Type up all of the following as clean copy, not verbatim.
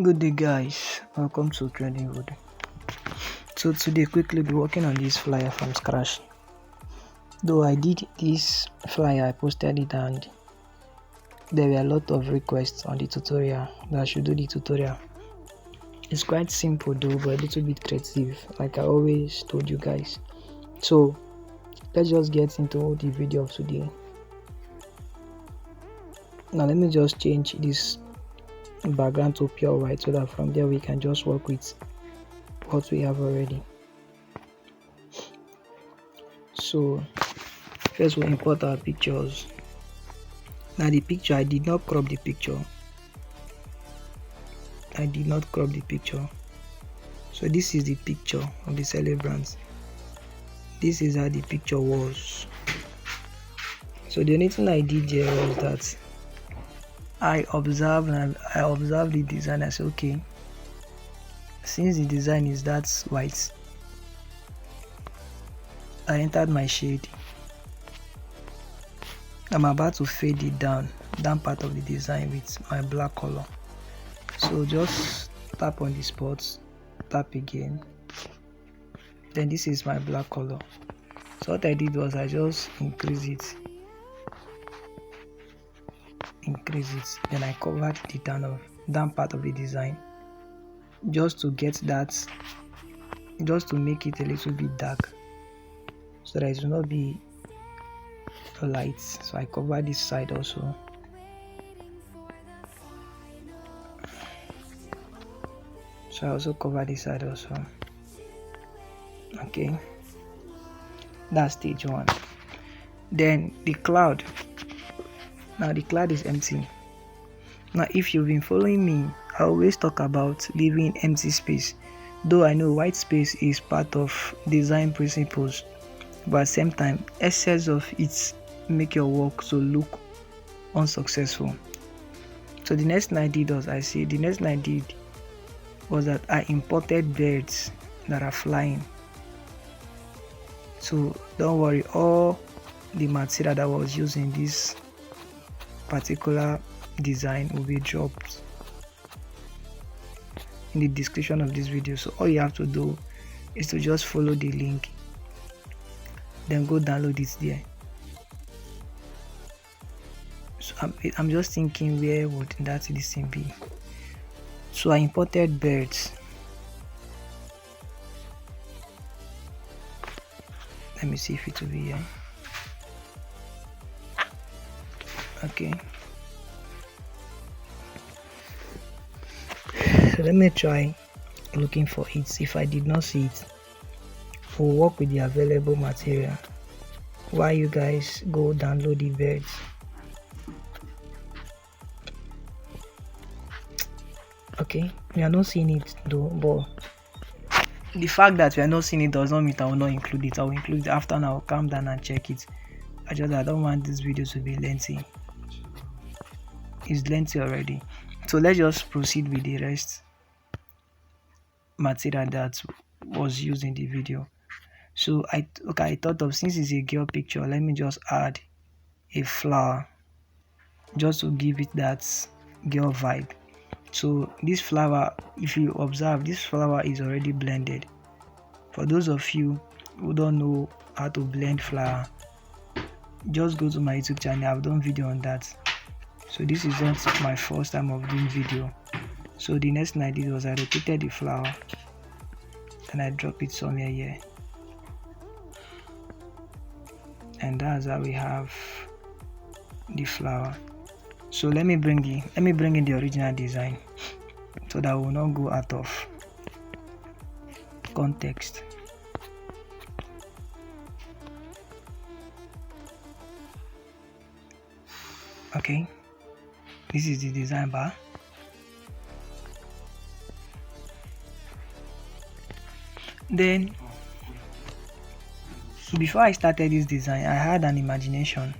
Good day guys, welcome to Trending Wood. So today quickly be working on this flyer from scratch. Though I did this flyer, I posted it and there were a lot of requests on the tutorial that I should do the tutorial. It's quite simple though, but a little bit creative like I always told you guys. So let's just get into the video of today. Now let me just change this background to pure white so that from there we can just work with what we have already. So first we'll import our pictures. Now the picture, I did not crop the picture. So this is the picture of the celebrants. This is how the picture was. So the only thing I did here was that I observed the design. I said, okay, since the design is that white, I entered my shade. I'm about to fade it down part of the design with my black color. So just tap on the spots, tap again, then this is my black color. So what I did was I just increase it, then I covered the down part of the design just to get that, just to make it a little bit dark so that it will not be light. So I cover this side also. So I also cover this side also. Okay, that's stage one. Then the cloud. Now the cloud is empty. Now if you've been following me, I always talk about leaving empty space. Though I know white space is part of design principles, but at the same time excess of it make your work to look unsuccessful. So the next thing I did was that I imported birds that are flying. So don't worry, all the material that was used in this particular design will be dropped in the description of this video. So all you have to do is to just follow the link, then go download it there. So I'm just thinking, where would that listing be? So I imported birds. Let me see if it will be here. Okay, so let me try looking for it. If I did not see it, we'll work with the available material while you guys go download the birds. Okay, we are not seeing it though, but the fact that we are not seeing it does not mean I will not include it. I will include it after, and I will calm down and check it. I don't want this video to be lengthy. It's lengthy already. So let's just proceed with the rest material that was used in the video. So I thought of, since it's a girl picture, let me just add a flower just to give it that girl vibe. So this flower, if you observe, this flower is already blended. For those of you who don't know how to blend flower, just go to my YouTube channel. I've done video on that. So this is not my first time of doing video. So the next thing I did was I rotated the flower and I drop it somewhere here, and that's how we have the flower. So let me bring in the original design so that will not go out of context. Okay, this is the design bar. Then before I started this design, I had an imagination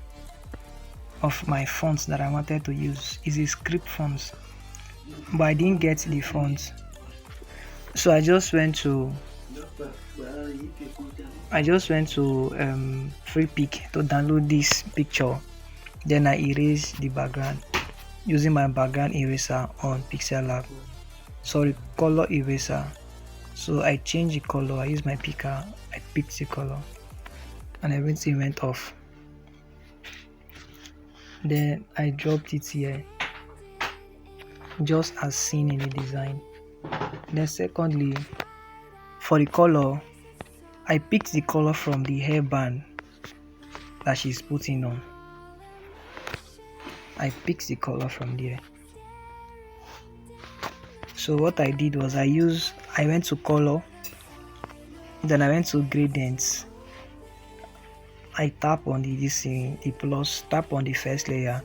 of my fonts that I wanted to use. Is a script fonts, but I didn't get the fonts. So I just went to Free Pick to download this picture. Then I erased the background using my background eraser on Pixellab. sorry, color eraser. So I changed the color. I used my picker, I picked the color, and everything went off. Then I dropped it here, just as seen in the design. Then secondly, for the color, I picked the color from the hairband that she's putting on. I picked the color from there. So what I did was I went to color, then I went to gradients. I tap on the plus, tap on the first layer,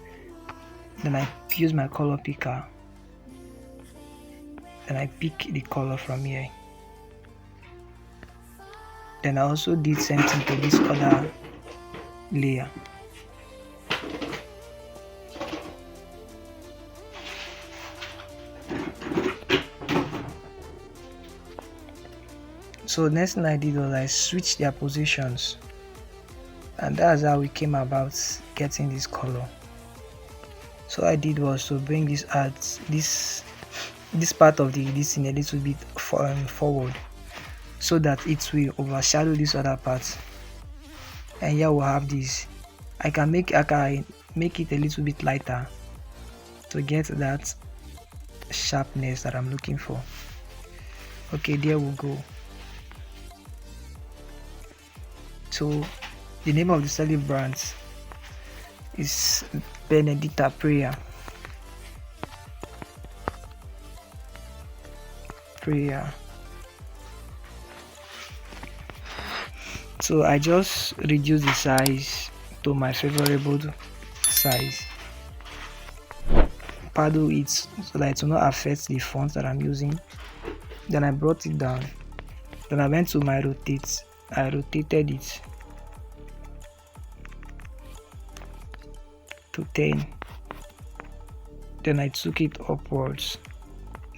then I use my color picker, then I pick the color from here. Then I also did same thing to this other layer. So next thing I did was I switched their positions, and that's how we came about getting this color. So I did was to bring this this part of this thing a little bit forward, so that it will overshadow this other part. And here we have this. I can make it a little bit lighter to get that sharpness that I'm looking for. Okay, there we go. So the name of the celebrant is Benedicta Prayer. So I just reduce the size to my favorable size, paddle it so that it will not affect the font that I'm using. Then I brought it down, then I went to my rotate. I rotated it to 10, then I took it upwards,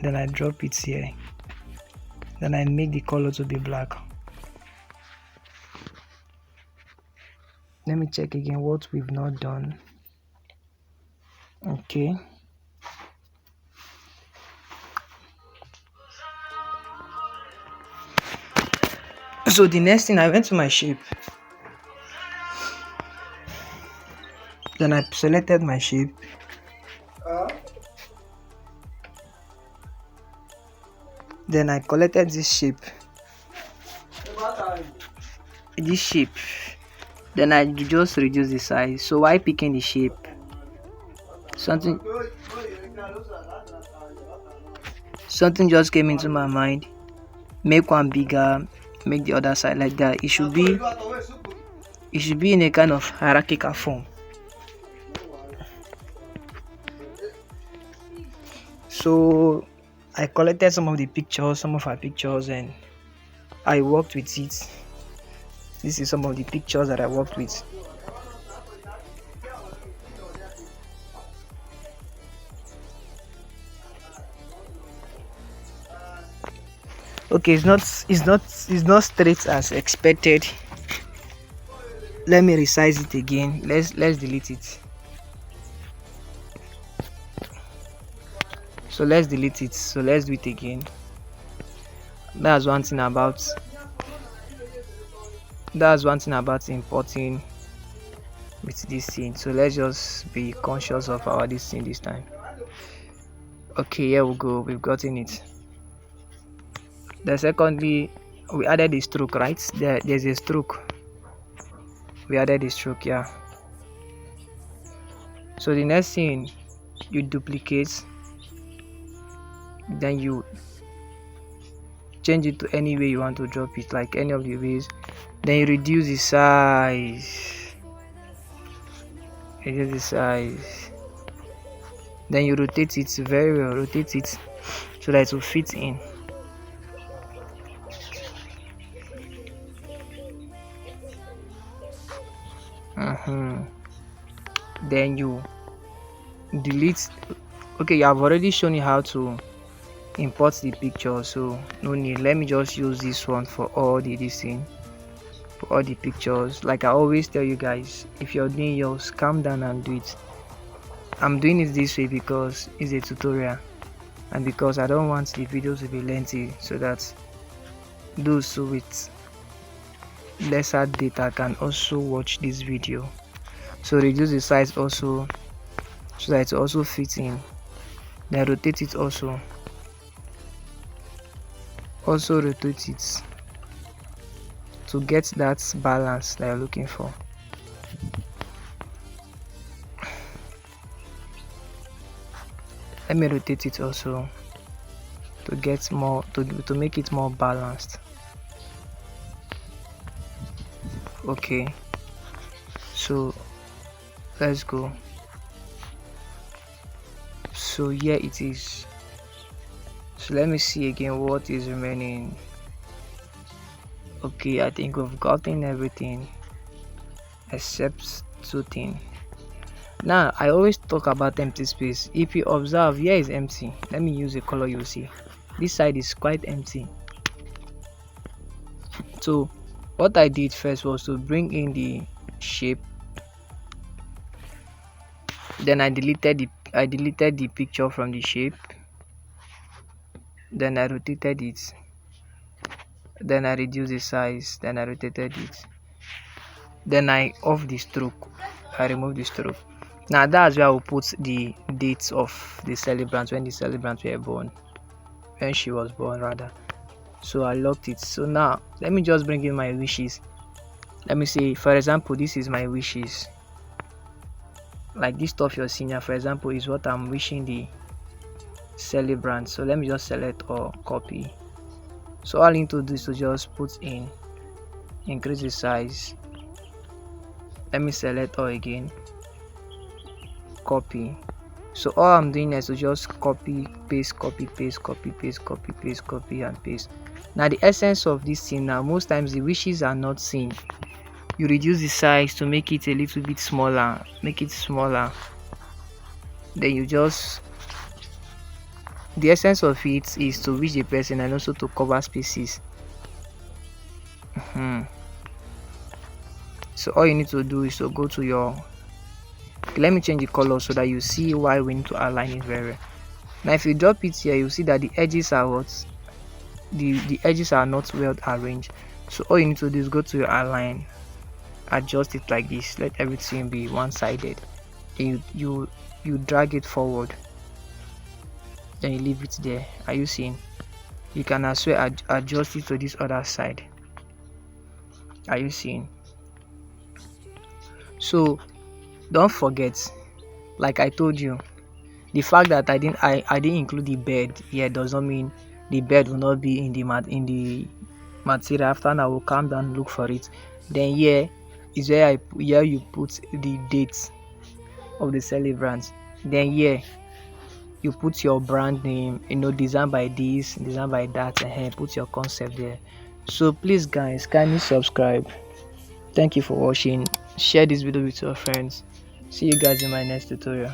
then I drop it here, then I make the color to be black. Let me check again what we've not done. Okay, so the next thing, I went to my shape, then I selected my shape, then I collected this shape, then I just reduce the size. So while picking the shape, something just came into my mind: make one bigger, make the other side like that. It should be in a kind of hierarchical form. So I collected some of our pictures, and I worked with it. This is some of the pictures that I worked with. Okay, it's not straight as expected. Let me resize it again. Let's delete it. So let's delete it. So let's do it again. That's one thing about importing with this thing. So let's just be conscious of our this thing this time. Okay, here we go. We've gotten it. Then secondly, we added the stroke, right? There's a stroke. We added the stroke, yeah. So the next thing, you duplicate, then you change it to any way you want to drop it, like any of the ways. Then you reduce the size. Then you rotate it very well. Rotate it so that it will fit in. Then you delete. Okay, you have already shown you how to import the picture, so no need. Let me just use this one for all the pictures. Like I always tell you guys, if you're doing yours, calm down and do it. I'm doing it this way because it's a tutorial. and because I don't want the video to be lengthy, so that those with lesser data can also watch this video. So reduce the size also, so that it also fits in. Then rotate it also rotate it to get that balance that you're looking for. Let me rotate it also to get more, to make it more balanced. Okay, so let's go. So here it is. So let me see again what is remaining. Okay, I think we've gotten everything except two things. Now I always talk about empty space. If you observe, here is empty. Let me use a color, you'll see this side is quite empty. So what I did first was to bring in the shape, then I deleted the picture from the shape, then I rotated it, then I reduced the size, then I rotated it, then I off the stroke, I removed the stroke. Now that's where I will put the dates of the celebrants, when the celebrants were born, when she was born rather. So I locked it. So now let me just bring in my wishes. Let me say, for example, this is my wishes. Like this stuff you're seeing here, for example, is what I'm wishing the celebrant. So let me just select or copy. So all I need to do is to just put in, increase the size. Let me select all again, copy. So all I'm doing is to just copy, paste, copy, paste, copy, paste, copy, paste, copy, and paste. Now the essence of this thing, now most times the wishes are not seen. You reduce the size to make it a little bit smaller, make it smaller. Then you just, the essence of it is to wish the person and also to cover spaces. So all you need to do is to go to your, okay, let me change the color so that you see why we need to align it very well. Now if you drop it here, you see that the edges are what, the edges are not well arranged. So all you need to do is go to your align, adjust it like this, let everything be one-sided, then you drag it forward, then you leave it there. Are you seeing? You can as well adjust it to this other side. Are you seeing? So don't forget, like I told you, the fact that I didn't include the bed here does not mean the bed will not be in the material. After now, I will come down and look for it. Then here is where here you put the dates of the celebrants. Then here you put your brand name, designed by this, designed by that, and put your concept there. So please guys, kindly subscribe. Thank you for watching. Share this video with your friends. See you guys in my next tutorial.